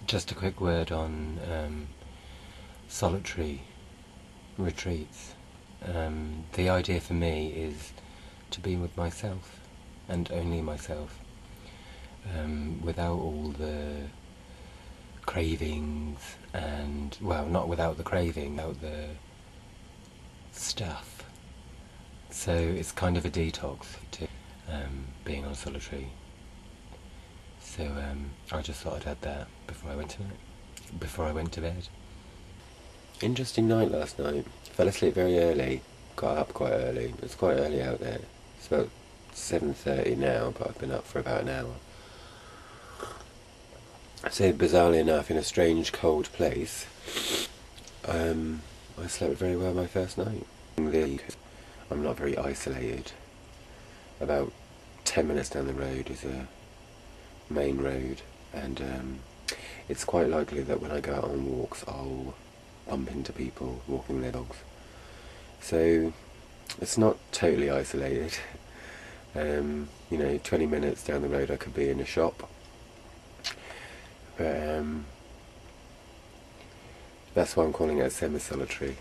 Just a quick word on solitary retreats. The idea for me is to be with myself and only myself, without all the cravings and, well, not without the craving, without the stuff. So it's kind of a detox to being on solitary. So I just thought I'd add that before I went to bed. Interesting night last night. Fell asleep very early, got up quite early. It's quite early out there. It's about 7:30 now, but I've been up for about an hour. So bizarrely enough, in a strange cold place, I slept very well my first night. I'm not very isolated. About 10 minutes down the road is a main road, and it's quite likely that when I go out on walks I'll bump into people walking their dogs. So it's not totally isolated. 20 minutes down the road I could be in a shop, but that's why I'm calling it semi-solitary.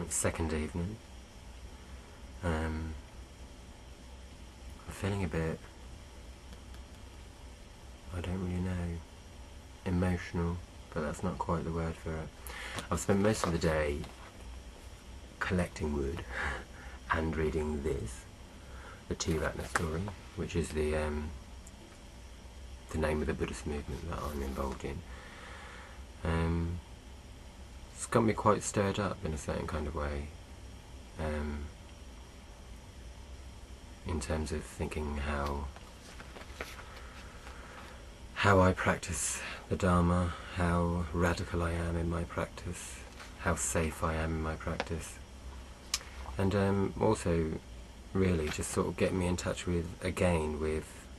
Second evening. I'm feeling a bit, I don't really know, emotional, but that's not quite the word for it. I've spent most of the day collecting wood and reading this, the T-Ratna story, which is the name of the Buddhist movement that I'm involved in. It's got me quite stirred up in a certain kind of way, in terms of thinking how I practice the Dharma, how radical I am in my practice, how safe I am in my practice, and also really just sort of get me in touch with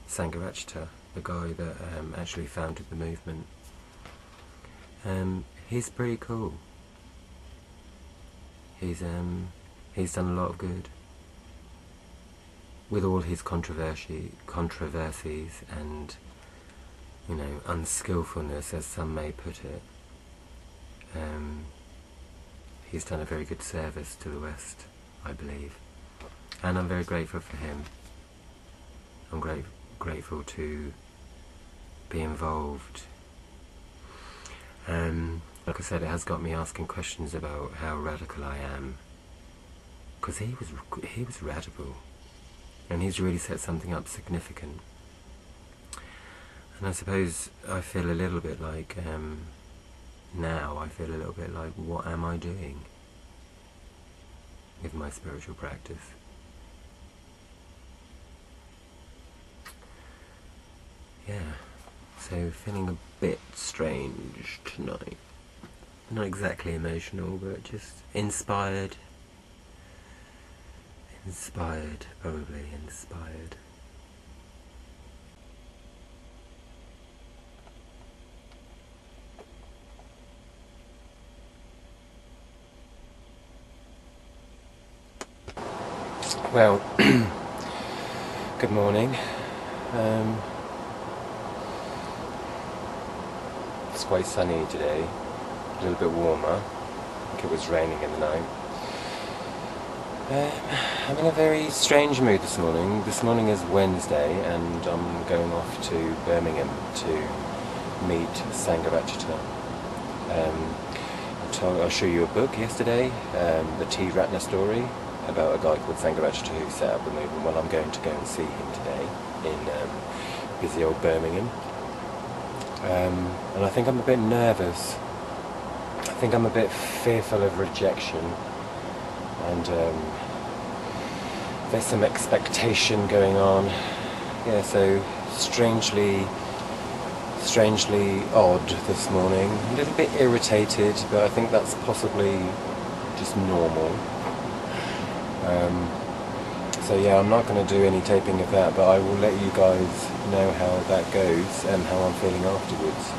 Sangharakshita, the guy that actually founded the movement. He's pretty cool. He's done a lot of good with all his controversies and, unskillfulness, as some may put it. He's done a very good service to the West, I believe, and I'm very grateful for him. I'm grateful to be involved. Like I said, it has got me asking questions about how radical I am, because he was radical, and he's really set something up significant. And I suppose I feel a little bit like, now I feel a little bit like, what am I doing with my spiritual practice? Yeah, so feeling a bit strange tonight. Not exactly emotional, but just inspired. Probably inspired. Well, good morning. It's quite sunny today. A little bit warmer. I think it was raining in the night. I'm in a very strange mood this morning. This morning is Wednesday, and I'm going off to Birmingham to meet Sangharakshita. I showed you a book yesterday, the T-Ratna story, about a guy called Sangharakshita who set up the movement. Well, I'm going to go and see him today in busy old Birmingham. And I think I'm a bit nervous. I think I'm a bit fearful of rejection, and there's some expectation going on. Yeah, so strangely strangely odd this morning. A little bit irritated, but I think that's possibly just normal. So yeah, I'm not going to do any taping of that, but I will let you guys know how that goes and how I'm feeling afterwards.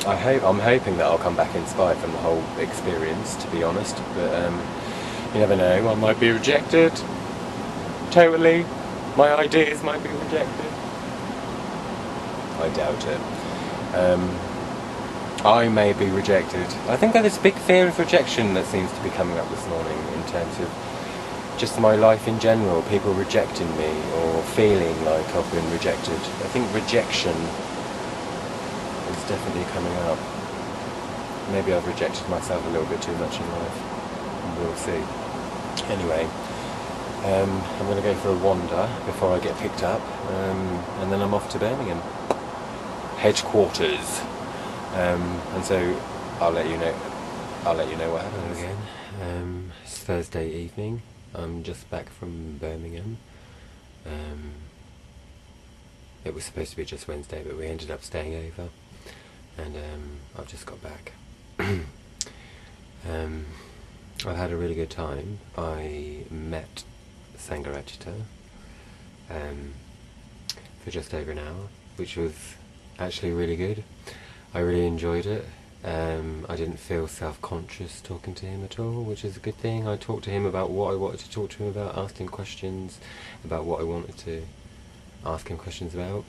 I'm hoping that I'll come back inspired from the whole experience, to be honest, but you never know, I might be rejected. Totally. My ideas might be rejected. I doubt it. I may be rejected. I think there's a big fear of rejection that seems to be coming up this morning in terms of just my life in general, people rejecting me or feeling like I've been rejected. I think rejection is definitely coming up. Maybe I've rejected myself a little bit too much in life. We'll see. Anyway, I'm going to go for a wander before I get picked up, and then I'm off to Birmingham headquarters. And so I'll let you know what happens. Again, it's Thursday evening. I'm just back from Birmingham. It was supposed to be just Wednesday, but we ended up staying over, and I've just got back. I've had a really good time. I met Sangharakshita for just over an hour, which was actually really good. I really enjoyed it. I didn't feel self-conscious talking to him at all, which is a good thing. I talked to him about what I wanted to talk to him about, asked him questions about what I wanted to ask him questions about,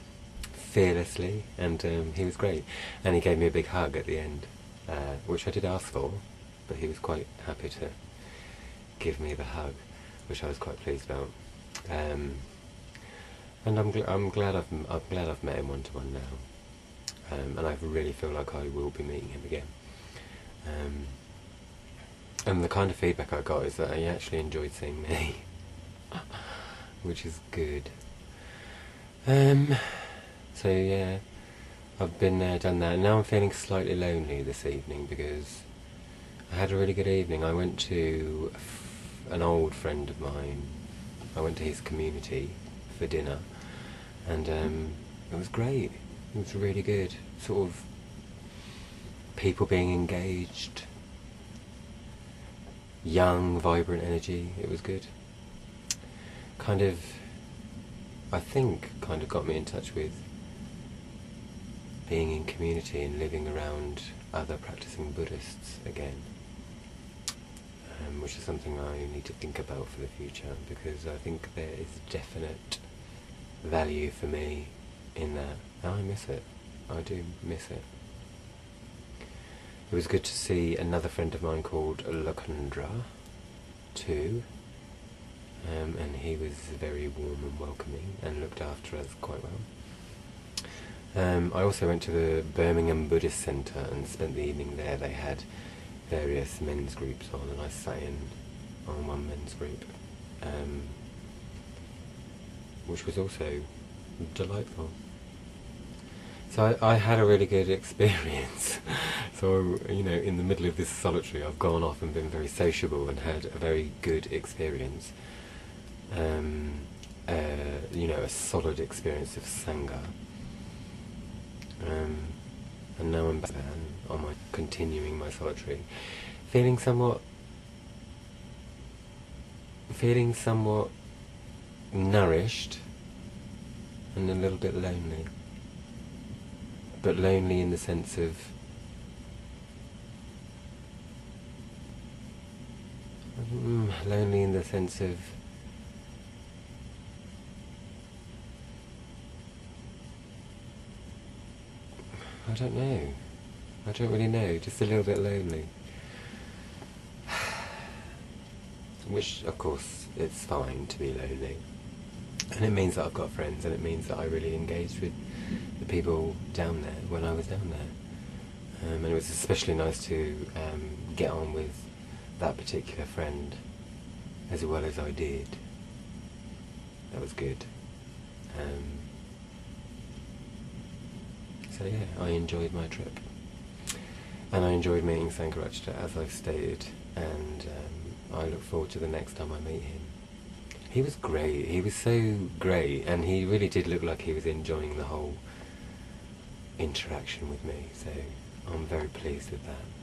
fearlessly, and he was great. And he gave me a big hug at the end, which I did ask for, but he was quite happy to give me the hug, which I was quite pleased about. And I'm glad I've met him one-to-one now. And I really feel like I will be meeting him again. And the kind of feedback I got is that he actually enjoyed seeing me, which is good. So yeah, I've been there, done that, and now I'm feeling slightly lonely this evening because I had a really good evening. I went to an old friend of mine. I went to his community for dinner, and it was great. It was really good. Sort of people being engaged, young, vibrant energy. It was good. I think kind of got me in touch with being in community and living around other practicing Buddhists again, which is something I need to think about for the future, because I think there is definite value for me in that. And I miss it. I do miss it. It was good to see another friend of mine called Lakundra too, and he was very warm and welcoming and looked after us quite well. I also went to the Birmingham Buddhist Centre and spent the evening there. They had various men's groups on, and I sat in on one men's group, which was also delightful. So I had a really good experience. So, you know, in the middle of this solitary, I've gone off and been very sociable and had a very good experience. You know, a solid experience of Sangha. And now I'm back on continuing my solitary, feeling somewhat nourished and a little bit lonely. But lonely in the sense of I don't know. I don't really know, just a little bit lonely. Which, of course, it's fine to be lonely. And it means that I've got friends, and it means that I really engaged with the people down there when I was down there. And it was especially nice to get on with that particular friend as well as I did. That was good. So yeah, I enjoyed my trip. And I enjoyed meeting Sangharakshita, as I've stated, and I look forward to the next time I meet him. He was great. He was so great, and he really did look like he was enjoying the whole interaction with me, so I'm very pleased with that.